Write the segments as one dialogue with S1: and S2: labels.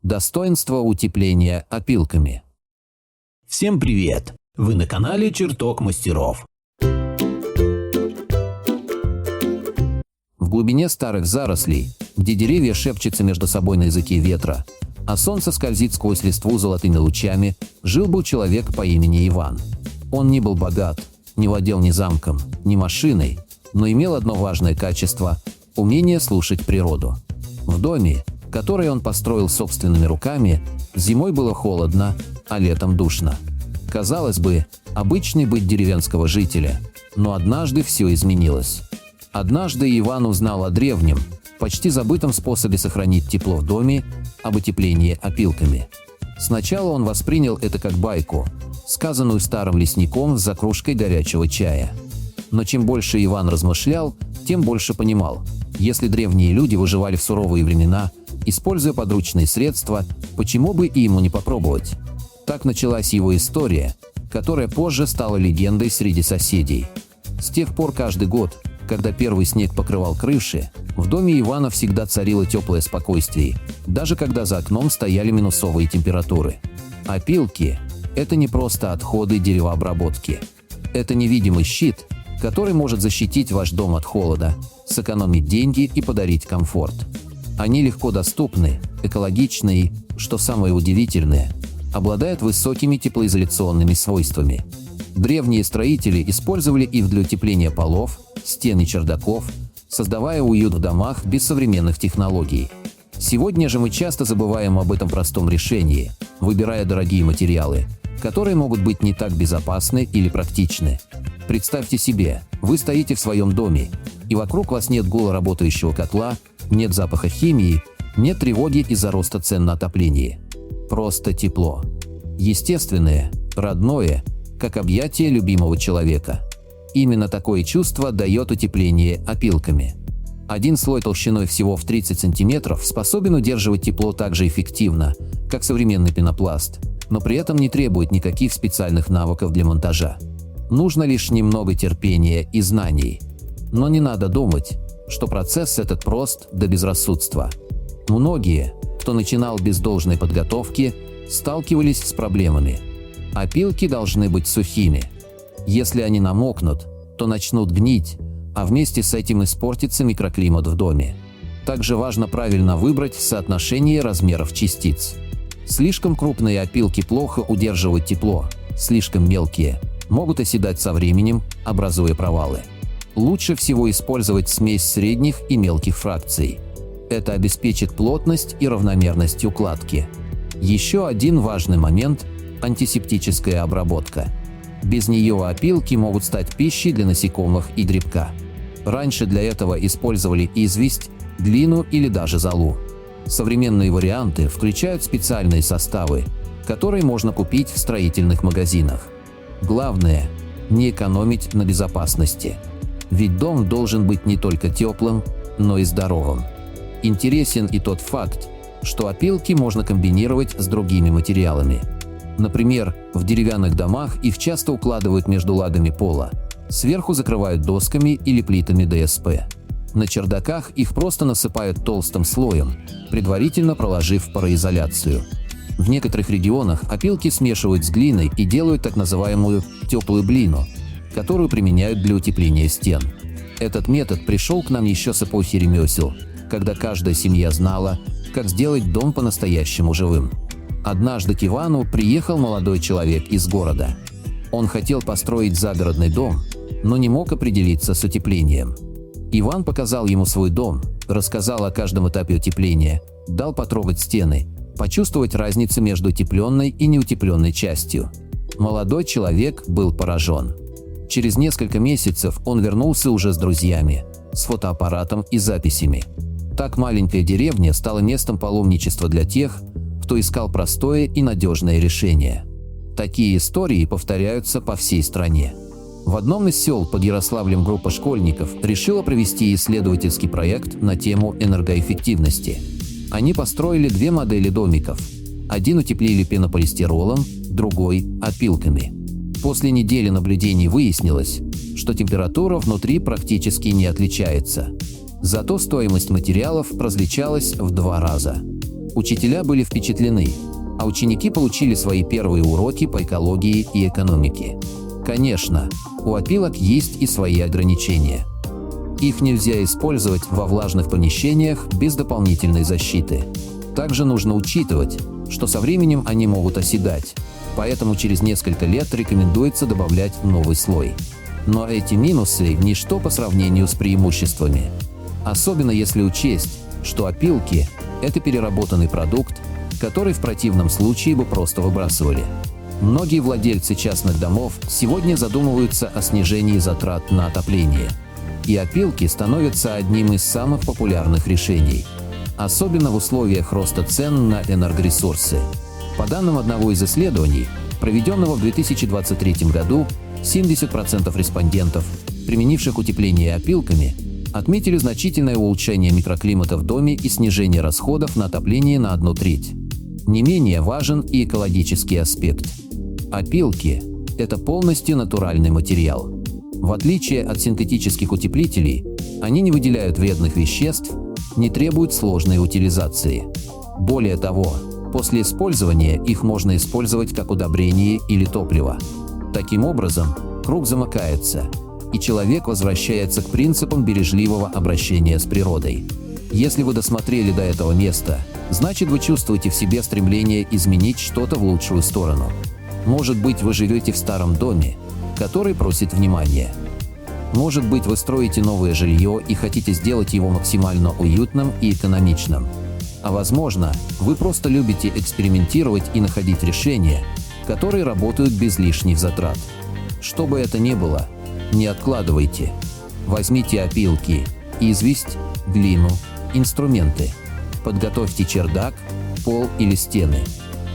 S1: Достоинства утепления опилками.
S2: Всем привет! Вы на канале Чертог мастеров.
S1: В глубине старых зарослей, где деревья шепчутся между собой на языке ветра, а солнце скользит сквозь листву золотыми лучами, жил-был человек по имени Иван. Он не был богат, не владел ни замком, ни машиной, но имел одно важное качество – умение слушать природу. В доме, который он построил собственными руками, зимой было холодно, а летом душно. Казалось бы, обычный быт деревенского жителя, но однажды все изменилось. Однажды Иван узнал о древнем, почти забытом способе сохранить тепло в доме, об утеплении опилками. Сначала он воспринял это как байку, сказанную старым лесником за кружкой горячего чая. Но чем больше Иван размышлял, тем больше понимал, если древние люди выживали в суровые времена, используя подручные средства, почему бы и ему не попробовать? Так началась его история, которая позже стала легендой среди соседей. С тех пор каждый год, когда первый снег покрывал крыши, в доме Ивана всегда царило теплое спокойствие, даже когда за окном стояли минусовые температуры. Опилки – это не просто отходы деревообработки. Это невидимый щит, который может защитить ваш дом от холода, сэкономить деньги и подарить комфорт. Они легко доступны, экологичны и, что самое удивительное, обладают высокими теплоизоляционными свойствами. Древние строители использовали их для утепления полов, стен и чердаков, создавая уют в домах без современных технологий. Сегодня же мы часто забываем об этом простом решении, выбирая дорогие материалы, которые могут быть не так безопасны или практичны. Представьте себе, вы стоите в своем доме, и вокруг вас нет гуло работающего котла, нет запаха химии, нет тревоги из-за роста цен на отопление. Просто тепло. Естественное, родное, как объятие любимого человека. Именно такое чувство дает утепление опилками. Один слой толщиной всего в 30 см способен удерживать тепло так же эффективно, как современный пенопласт, но при этом не требует никаких специальных навыков для монтажа. Нужно лишь немного терпения и знаний. Но не надо думать, что процесс этот прост до безрассудства. Многие, кто начинал без должной подготовки, сталкивались с проблемами. Опилки должны быть сухими. Если они намокнут, то начнут гнить, а вместе с этим испортится микроклимат в доме. Также важно правильно выбрать соотношение размеров частиц. Слишком крупные опилки плохо удерживают тепло, слишком мелкие могут оседать со временем, образуя провалы. Лучше всего использовать смесь средних и мелких фракций. Это обеспечит плотность и равномерность укладки. Еще один важный момент – антисептическая обработка. Без нее опилки могут стать пищей для насекомых и грибка. Раньше для этого использовали известь, глину или даже золу. Современные варианты включают специальные составы, которые можно купить в строительных магазинах. Главное – не экономить на безопасности. Ведь дом должен быть не только теплым, но и здоровым. Интересен и тот факт, что опилки можно комбинировать с другими материалами. Например, в деревянных домах их часто укладывают между лагами пола, сверху закрывают досками или плитами ДСП. На чердаках их просто насыпают толстым слоем, предварительно проложив пароизоляцию. В некоторых регионах опилки смешивают с глиной и делают так называемую теплую глину, которую применяют для утепления стен. Этот метод пришел к нам еще с эпохи ремесел, когда каждая семья знала, как сделать дом по-настоящему живым. Однажды к Ивану приехал молодой человек из города. Он хотел построить загородный дом, но не мог определиться с утеплением. Иван показал ему свой дом, рассказал о каждом этапе утепления, дал потрогать стены, почувствовать разницу между утепленной и неутепленной частью. Молодой человек был поражен. Через несколько месяцев он вернулся уже с друзьями, с фотоаппаратом и записями. Так маленькая деревня стала местом паломничества для тех, кто искал простое и надежное решение. Такие истории повторяются по всей стране. В одном из сел под Ярославлем группа школьников решила провести исследовательский проект на тему энергоэффективности. Они построили две модели домиков. Один утеплили пенополистиролом, другой – опилками. После недели наблюдений выяснилось, что температура внутри практически не отличается. Зато стоимость материалов различалась в 2 раза. Учителя были впечатлены, а ученики получили свои первые уроки по экологии и экономике. Конечно, у опилок есть и свои ограничения. Их нельзя использовать во влажных помещениях без дополнительной защиты. Также нужно учитывать, что со временем они могут оседать, поэтому через несколько лет рекомендуется добавлять новый слой. Но эти минусы – ничто по сравнению с преимуществами. Особенно если учесть, что опилки – это переработанный продукт, который в противном случае бы просто выбрасывали. Многие владельцы частных домов сегодня задумываются о снижении затрат на отопление. И опилки становятся одним из самых популярных решений. Особенно в условиях роста цен на энергоресурсы. По данным одного из исследований, проведенного в 2023 году, 70% респондентов, применивших утепление опилками, отметили значительное улучшение микроклимата в доме и снижение расходов на отопление на 1/3. Не менее важен и экологический аспект. Опилки – это полностью натуральный материал. В отличие от синтетических утеплителей, они не выделяют вредных веществ, не требуют сложной утилизации. Более того, после использования их можно использовать как удобрение или топливо. Таким образом, круг замыкается, и человек возвращается к принципам бережливого обращения с природой. Если вы досмотрели до этого места, значит вы чувствуете в себе стремление изменить что-то в лучшую сторону. Может быть, вы живете в старом доме, который просит внимания. Может быть, вы строите новое жилье и хотите сделать его максимально уютным и экономичным. А возможно, вы просто любите экспериментировать и находить решения, которые работают без лишних затрат. Что бы это ни было, не откладывайте. Возьмите опилки, известь, глину, инструменты. Подготовьте чердак, пол или стены.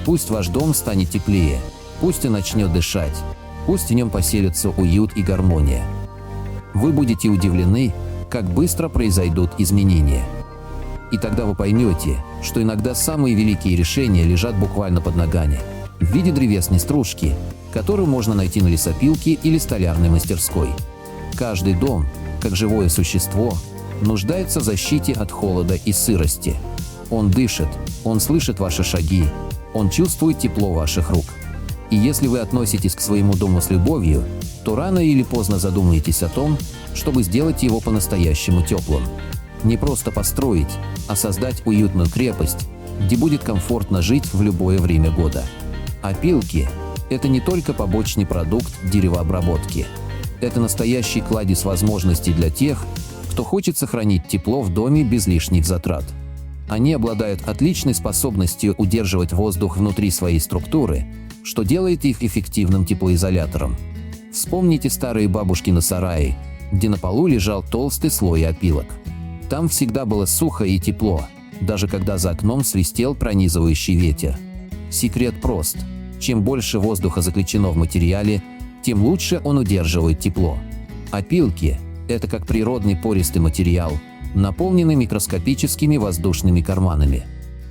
S1: Пусть ваш дом станет теплее, пусть он начнет дышать, пусть в нем поселится уют и гармония. Вы будете удивлены, как быстро произойдут изменения. И тогда вы поймете, что иногда самые великие решения лежат буквально под ногами, в виде древесной стружки, которую можно найти на лесопилке или столярной мастерской. Каждый дом, как живое существо, нуждается в защите от холода и сырости. Он дышит, он слышит ваши шаги, он чувствует тепло ваших рук. И если вы относитесь к своему дому с любовью, то рано или поздно задумаетесь о том, чтобы сделать его по-настоящему теплым. Не просто построить, а создать уютную крепость, где будет комфортно жить в любое время года. Опилки – это не только побочный продукт деревообработки. Это настоящий кладезь возможностей для тех, кто хочет сохранить тепло в доме без лишних затрат. Они обладают отличной способностью удерживать воздух внутри своей структуры, что делает их эффективным теплоизолятором. Вспомните старые бабушкины сараи, где на полу лежал толстый слой опилок. Там всегда было сухо и тепло, даже когда за окном свистел пронизывающий ветер. Секрет прост. Чем больше воздуха заключено в материале, тем лучше он удерживает тепло. Опилки – это как природный пористый материал, наполненный микроскопическими воздушными карманами.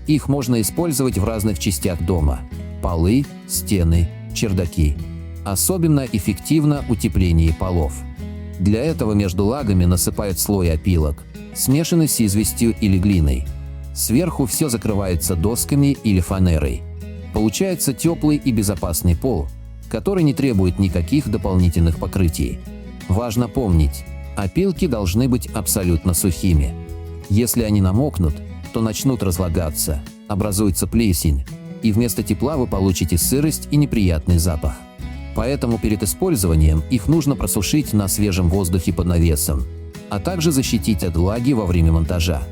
S1: Их можно использовать в разных частях дома – полы, стены, чердаки. Особенно эффективно утепление полов. Для этого между лагами насыпают слой опилок, смешанный с известью или глиной. Сверху все закрывается досками или фанерой. Получается теплый и безопасный пол, который не требует никаких дополнительных покрытий. Важно помнить, опилки должны быть абсолютно сухими. Если они намокнут, то начнут разлагаться, образуется плесень, и вместо тепла вы получите сырость и неприятный запах. Поэтому перед использованием их нужно просушить на свежем воздухе под навесом, а также защитить от влаги во время монтажа.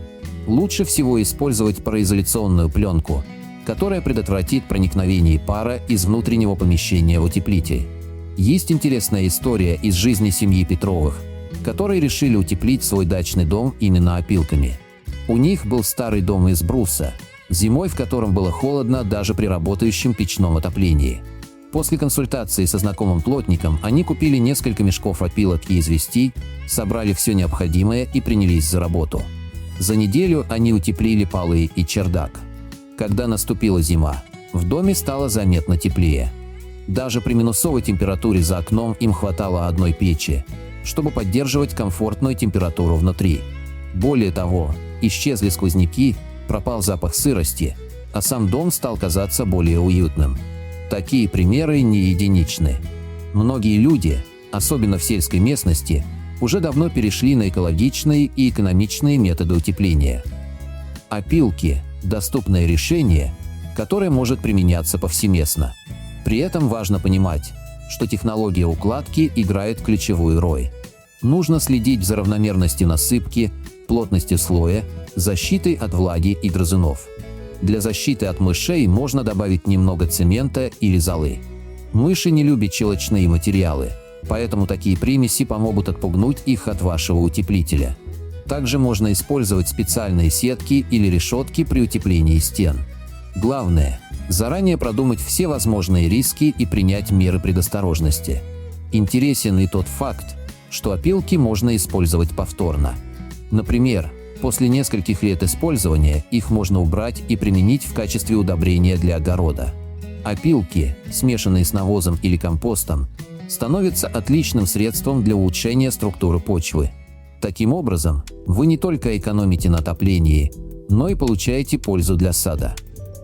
S1: Лучше всего использовать пароизоляционную пленку, которая предотвратит проникновение пара из внутреннего помещения в утеплитель. Есть интересная история из жизни семьи Петровых, которые решили утеплить свой дачный дом именно опилками. У них был старый дом из бруса, зимой в котором было холодно даже при работающем печном отоплении. После консультации со знакомым плотником они купили несколько мешков опилок и известей, собрали все необходимое и принялись за работу. За неделю они утеплили полы и чердак. Когда наступила зима, в доме стало заметно теплее. Даже при минусовой температуре за окном им хватало одной печи, чтобы поддерживать комфортную температуру внутри. Более того, исчезли сквозняки, пропал запах сырости, а сам дом стал казаться более уютным. Такие примеры не единичны. Многие люди, особенно в сельской местности, уже давно перешли на экологичные и экономичные методы утепления. Опилки – доступное решение, которое может применяться повсеместно. При этом важно понимать, что технология укладки играет ключевую роль. Нужно следить за равномерностью насыпки, плотностью слоя, защитой от влаги и грызунов. Для защиты от мышей можно добавить немного цемента или золы. Мыши не любят щелочные материалы, поэтому такие примеси помогут отпугнуть их от вашего утеплителя. Также можно использовать специальные сетки или решетки при утеплении стен. Главное – заранее продумать все возможные риски и принять меры предосторожности. Интересен и тот факт, что опилки можно использовать повторно. Например, после нескольких лет использования их можно убрать и применить в качестве удобрения для огорода. Опилки, смешанные с навозом или компостом, становятся отличным средством для улучшения структуры почвы. Таким образом, вы не только экономите на отоплении, но и получаете пользу для сада.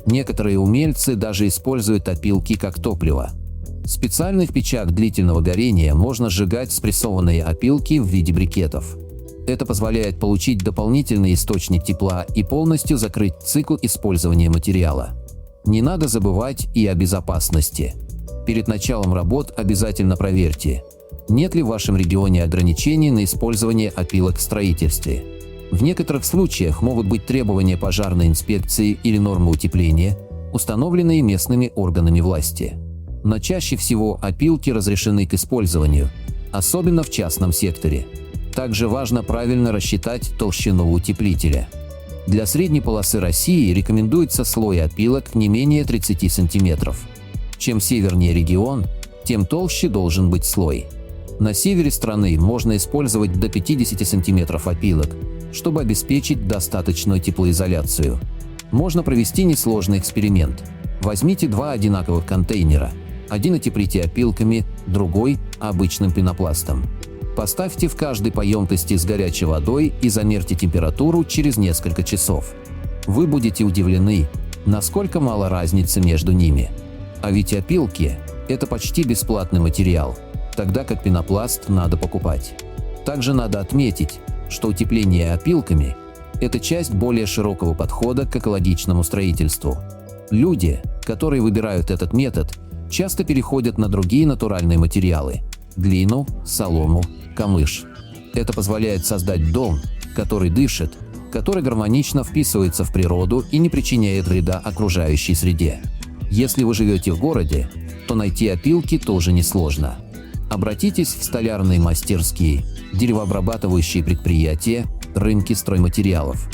S1: Некоторые умельцы даже используют опилки как топливо. В специальных печах длительного горения можно сжигать спрессованные опилки в виде брикетов. Это позволяет получить дополнительный источник тепла и полностью закрыть цикл использования материала. Не надо забывать и о безопасности. Перед началом работ обязательно проверьте, нет ли в вашем регионе ограничений на использование опилок в строительстве. В некоторых случаях могут быть требования пожарной инспекции или нормы утепления, установленные местными органами власти. Но чаще всего опилки разрешены к использованию, особенно в частном секторе. Также важно правильно рассчитать толщину утеплителя. Для средней полосы России рекомендуется слой опилок не менее 30 см. Чем севернее регион, тем толще должен быть слой. На севере страны можно использовать до 50 см опилок, чтобы обеспечить достаточную теплоизоляцию. Можно провести несложный эксперимент. Возьмите два одинаковых контейнера. Один утеплите опилками, другой – обычным пенопластом. Поставьте в каждой по емкости с горячей водой и замерьте температуру через несколько часов. Вы будете удивлены, насколько мало разницы между ними. А ведь опилки – это почти бесплатный материал, тогда как пенопласт надо покупать. Также надо отметить, что утепление опилками – это часть более широкого подхода к экологичному строительству. Люди, которые выбирают этот метод, часто переходят на другие натуральные материалы – глину, солому, камыш. Это позволяет создать дом, который дышит, который гармонично вписывается в природу и не причиняет вреда окружающей среде. Если вы живете в городе, то найти опилки тоже несложно. Обратитесь в столярные мастерские, деревообрабатывающие предприятия, рынки стройматериалов.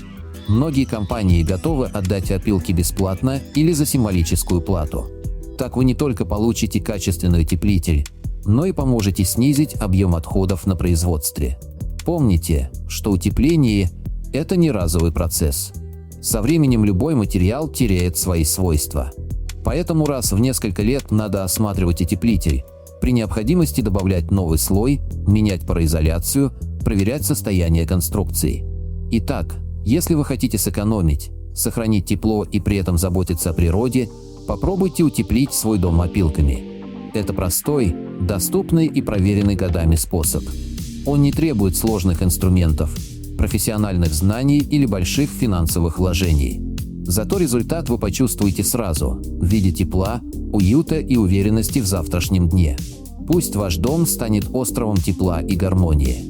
S1: Многие компании готовы отдать опилки бесплатно или за символическую плату. Так вы не только получите качественный утеплитель, но и поможете снизить объем отходов на производстве. Помните, что утепление – это не разовый процесс. Со временем любой материал теряет свои свойства. Поэтому раз в несколько лет надо осматривать утеплитель, при необходимости добавлять новый слой, менять пароизоляцию, проверять состояние конструкции. Итак, если вы хотите сэкономить, сохранить тепло и при этом заботиться о природе, попробуйте утеплить свой дом опилками. Это простой, доступный и проверенный годами способ. Он не требует сложных инструментов, профессиональных знаний или больших финансовых вложений. Зато результат вы почувствуете сразу в виде тепла, уюта и уверенности в завтрашнем дне. Пусть ваш дом станет островом тепла и гармонии.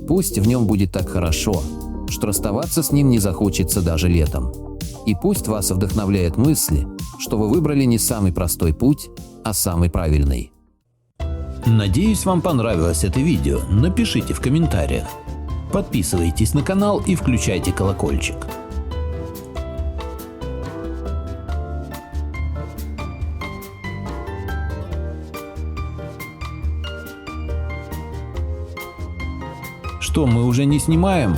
S1: Пусть в нем будет так хорошо, что расставаться с ним не захочется даже летом. И пусть вас вдохновляет мысль, что вы выбрали не самый простой путь, а самый правильный.
S2: Надеюсь, вам понравилось это видео. Напишите в комментариях. Подписывайтесь на канал и включайте колокольчик. Что, мы уже не снимаем?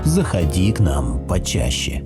S2: Заходи к нам почаще.